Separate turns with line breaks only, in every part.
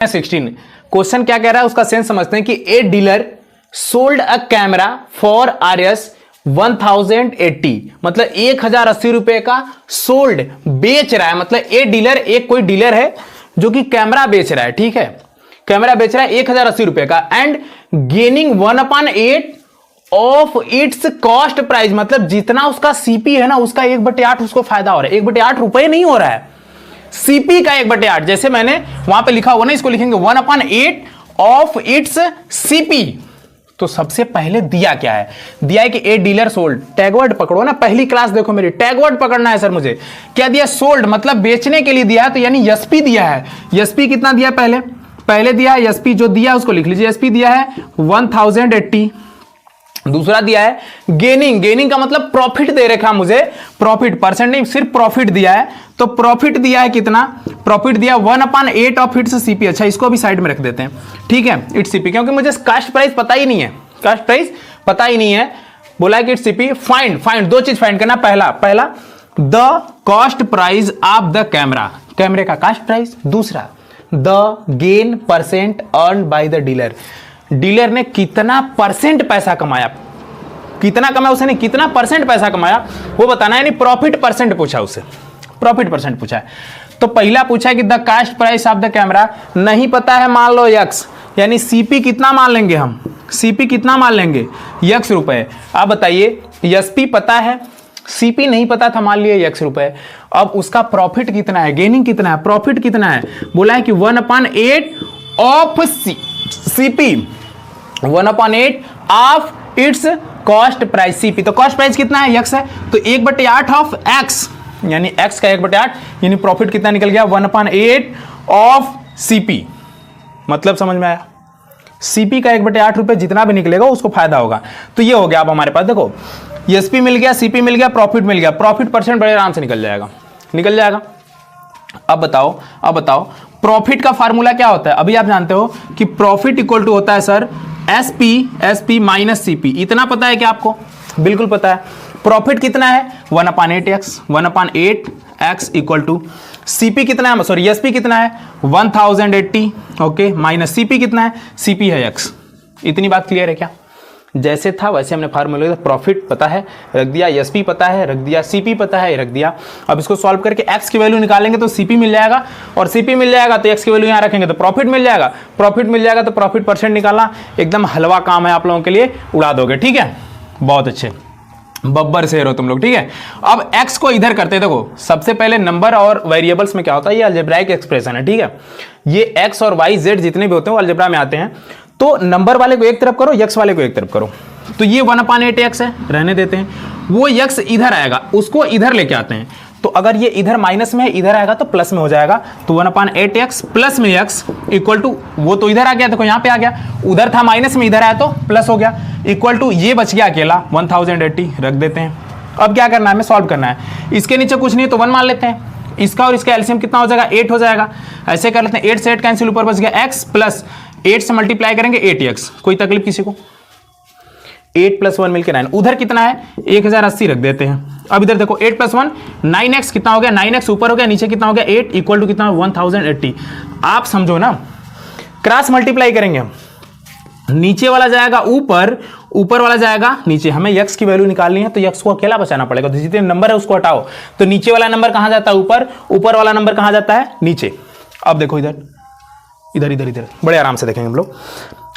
16 question क्या कह रहा है उसका सेंस समझते हैं कि a dealer sold a camera for RS 1080 मतलब 1080 रुपए का सोल्ड बेच रहा है। मतलब ए डीलर एक कोई डीलर है जो कि कैमरा बेच रहा है, ठीक है, कैमरा बेच रहा है 1080 रुपए का and gaining 1/8 of its cost price मतलब जितना उसका सीपी है ना उसका 1/8 उसको फायदा हो रहा है। 1/8 रुपए नहीं हो रहा है, सीपी का 1/8 जैसे मैंने वहां पे लिखा हुआ ना इसको लिखेंगे 1/8 ऑफ इट्स सीपी। तो सबसे पहले दिया क्या है, दिया है कि ए डीलर सोल्ड, टैगवर्ड पकड़ो ना, पहली क्लास देखो मेरी, टैगवर्ड पकड़ना है सर मुझे। क्या दिया, सोल्ड मतलब बेचने के लिए दिया है, तो यानी एसपी दिया है। एसपी कितना दिया, पहले दिया है एसपी, जो दिया उसको लिख लीजिए। एसपी दिया है 1080। दूसरा दिया है गेनिंग का मतलब प्रॉफिट दे रखा मुझे, प्रॉफिट परसेंट नहीं सिर्फ प्रॉफिट दिया है। तो प्रॉफिट दिया है कितना, प्रॉफिट दिया 1/8 ऑफ इट्स सीपी। अच्छा इसको भी साइड में रख देते हैं, ठीक है, इट्स सीपी, क्योंकि मुझे कास्ट प्राइस पता ही नहीं है, कास्ट प्राइस पता ही नहीं है। बोला है कि इट्स सीपी, फाइंड दो चीज फाइंड करना, पहला the cost price of the camera, कैमरे का कास्ट प्राइस। दूसरा the gain percent earn by the dealer, dealer ने कितना परसेंट पैसा कमाया, कितना कमाया उसने, कितना परसेंट पैसा कमाया वो बताना है। यानी प्रॉफिट परसेंट पूछा उससे, प्रॉफिट परसेंट पूछा है। तो पहला पूछा है कि the cost price of the camera, नहीं पता है मान लो यक्स, यानी सीपी कितना मान लेंगे हम, सीपी कितना मान लेंगे, यक्स रुपए। अब बताइए एसपी पता है, सीपी नहीं पता था, मान लिए यक्स रुपए। अब उसका प्रॉफिट कितना है, गेनिंग कितना है, प्रॉफिट कितना है, बोला है कि 1/8 of CP, 1/8 of its cost price CP. तो कॉस्ट प्राइस कितना है, यक्स है, तो 1/8 ऑफ एक्स, यानी एक्स का 1/8, यानी प्रॉफिट कितना निकल गया 1/8 ऑफ सीपी। मतलब समझ में आया, सीपी का 1/8 रुपए जितना भी निकलेगा उसको फायदा होगा। तो ये हो गया। अब हमारे पास देखो एसपी मिल गया, सीपी मिल गया, प्रॉफिट मिल गया, प्रॉफिट परसेंट बड़े आराम से निकल जाएगा। अब बताओ प्रॉफिट का फार्मूला क्या होता है। अभी आप जानते हो कि प्रॉफिट इक्वल टू होता है सर एसपी माइनस सीपी। इतना पता है क्या आपको, बिल्कुल पता है। प्रॉफिट कितना है 1/8 एक्स इक्वल टू सीपी कितना है, सॉरी एसपी कितना है 1080, ओके, माइनस सीपी कितना है, सीपी है एक्स। इतनी बात क्लियर है क्या, जैसे था वैसे हमने फार्मूला, प्रॉफिट पता है रख दिया, एसपी पता है रख दिया, सीपी पता है रख दिया। अब इसको सॉल्व करके एक्स की वैल्यू निकालेंगे तो सीपी मिल जाएगा, और सीपी मिल जाएगा तो एक्स की वैल्यू यहाँ रखेंगे तो प्रॉफिट मिल जाएगा, प्रॉफिट मिल जाएगा तो प्रॉफिट परसेंट निकालना एकदम हलवा काम है, आप लोगों के लिए उड़ा दोगे, ठीक है, बहुत अच्छे, बब्बर से हो तुम लोग, ठीक है। अब x को इधर करते हैं, देखो सबसे पहले नंबर और वेरिएबल्स में क्या होता है, ये अलजेब्राइक एक्सप्रेशन है, ठीक है। ये x और y z जितने भी होते हैं वो अलजेब्रा में आते हैं। तो नंबर वाले को एक तरफ करो, x वाले को एक तरफ करो। तो ये 1/8 x है, रहने देते हैं, वो x इधर आएगा, उसको इधर लेके आते हैं। तो अगर ये इधर माइनस में है, इधर आएगा तो प्लस में हो जाएगा। तो 1/8 x प्लस में x इक्वल टू, वो तो इधर आ गया, देखो यहाँ पे आ गया, उधर था माइनस में, इधर आया तो प्लस हो गया, इक्वल टू ये बच गया अकेला 1080 रख देते हैं। अब क्या करना है, हमें सॉल्व करना है। इसके नीचे कुछ नहीं है तो 1 मान लेते हैं, इसका और इसका एलसीएम कितना हो जाएगा 8 हो जाएगा। ऐसे कर लेते हैं, 8 से 8 कैंसिल, ऊपर बच गया x प्लस 8 से मल्टीप्लाई करेंगे 8x। कोई तकलीफ किसी को, 8 + 1 मिलकर 9, उधर कितना है 1080 रख देते हैं। अब इधर देखो 8 + 1 9x, कितना हो गया 9x, ऊपर हो गया, नीचे कितना हो गया 8, इक्वल टू कितना 1080। आप समझो ना, क्रॉस मल्टीप्लाई करेंगे हम, नीचे वाला जाएगा ऊपर, ऊपर वाला जाएगा नीचे। हमें x की वैल्यू निकालनी है तो x को अकेला बचाना पड़ेगा, तो जितने नंबर है उसको हटाओ। तो नीचे वाला नंबर कहां जाता है ऊपर, ऊपर वाला नंबर कहां जाता है नीचे। अब देखो इधर बड़े आराम से देखेंगे हम लोग।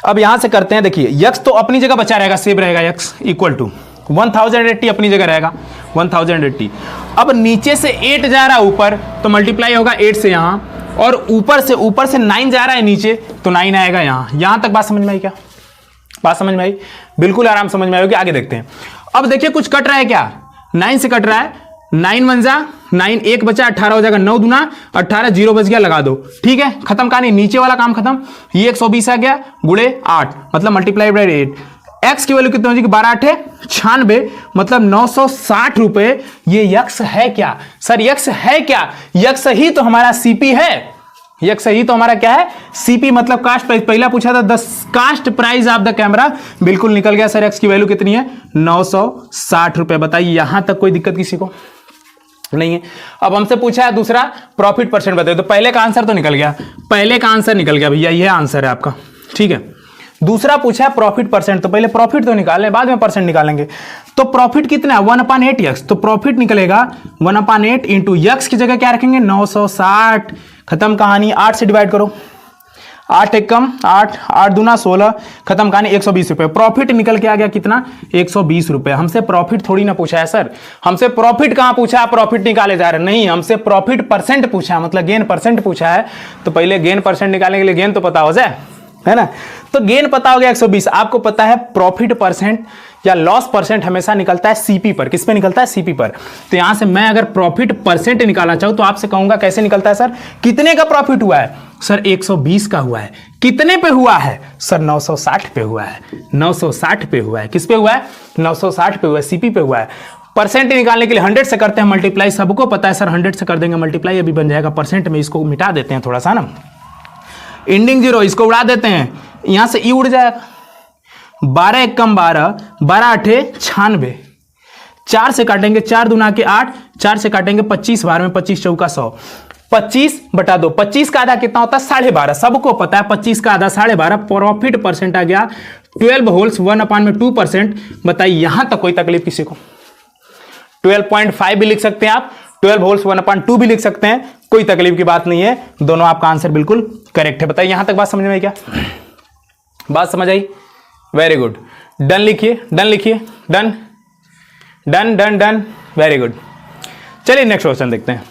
अब यहां से करते हैं, देखिए x तो अपनी जगह बचा रहेगा, सेव रहेगा, x इक्वल टू 1080 अपनी जगह रहेगा 1080। अब नीचे से 8 जा रहा है ऊपर तो मल्टीप्लाई होगा 8 से यहां, और ऊपर से 9 जा रहा है नीचे तो 9 आएगा यहां तक। बात समझ में आई क्या, बात समझ में आई, बिल्कुल आराम समझ में आएगी। आगे देखते हैं। अब देखिए कुछ कट रहा है क्या, 9 से कट रहा है, 9 1 जा 9, 1 बचा 18 हो जाएगा, 9 दूना 18, 0 बच गया, लगा दो, ठीक है, खत्म कहानी, नीचे वाला काम खत्म। ये 120 आ गया गुणे 8 मतलब मल्टीप्लाई बाय 8। एक्स की वैल्यू कितनी हो जाएगी 12 8 96 मतलब 960 रुपए। ये यक्स है क्या सर, यक्स है क्या, यक्स ही तो हमारा सीपी है, यक्स ही तो हमारा क्या है सीपी, मतलब कास्ट प्राइस। पहला पूछा था the cost price of the camera, बिल्कुल निकल गया सर, एक्स की वैल्यू कितनी है 960 रुपए। बताइए यहां तक कोई दिक्कत किसी को, नहीं है। अब हमसे पूछा है दूसरा प्रॉफिट परसेंट बताइए, तो पहले का आंसर तो निकल गया, पहले का आंसर निकल गया भैया, ये आंसर है आपका, ठीक है। दूसरा पूछा है प्रॉफिट परसेंट, तो पहले प्रॉफिट तो निकालें, बाद में परसेंट निकालेंगे। तो प्रॉफिट कितना है 1/8 यक्स, तो प्रॉफिट निकलेगा 1/8 इंटू यक्स की जगह क्या रखेंगे 960, खत्म कहानी। 8 से डिवाइड करो, 8 एक कम 8, 8 दूना 16, खत्म कहानी। 120 रुपए प्रॉफिट निकल के आ गया, कितना 120 रुपए। हमसे प्रॉफिट थोड़ी ना पूछा है सर, हमसे प्रॉफिट कहां पूछा है, प्रॉफिट निकाले जा रहे हैं, नहीं, हमसे प्रॉफिट परसेंट पूछा है, मतलब गेन परसेंट पूछा है। तो पहले गेन परसेंट निकालने के लिए गेन तो पता हो जाए, है ना। तो गेन पता हो गया 120। आपको पता है प्रॉफिट परसेंट या लॉस परसेंट हमेशा निकलता है सीपी पर, किस पे निकलता है, सीपी पर। तो यहां से मैं अगर प्रॉफिट परसेंट निकालना चाहूं तो आपसे कहूंगा कैसे निकलता है सर, कितने का प्रॉफिट हुआ है सर, 120 का हुआ है। कितने पे हुआ है सर, 960 पे हुआ है, 960 पे हुआ है। किस पे हुआ है, 960 पे हुआ है, सीपी पे हुआ है। परसेंट निकालने के लिए 100 से करते हैं मल्टीप्लाई, सबको पता है सर 100 से कर देंगे मल्टीप्लाई, अभी बन जाएगा परसेंट में। इसको मिटा देते हैं थोड़ा सा ना, एंडिंग 0 इसको उड़ा देते हैं, यहां से ई उड़ जाएगा। 12 एक कम 12, 12 8 96, 4 से काटेंगे 4 दूना के 8, 4 से काटेंगे 25, 12 में 25 चौका 100, 25 बटा 2, 25 का आधा कितना होता है 12.5, सबको पता है 25 का आधा 12.5। प्रॉफिट परसेंट आ गया 12 होल्स 1/2%। बताइए यहां तक कोई तकलीफ किसी को, 12.5 भी लिख सकते हैं आप, 12 होल्स 1/2 भी लिख सकते हैं, कोई तकलीफ की बात नहीं है, दोनों आपका आंसर बिल्कुल करेक्ट है। बताइए यहां तक बात समझ में आई क्या, बात समझ आई, वेरी गुड। डन लिखिए, डन लिखिए, done done done done, very good. चलिए नेक्स्ट क्वेश्चन देखते हैं।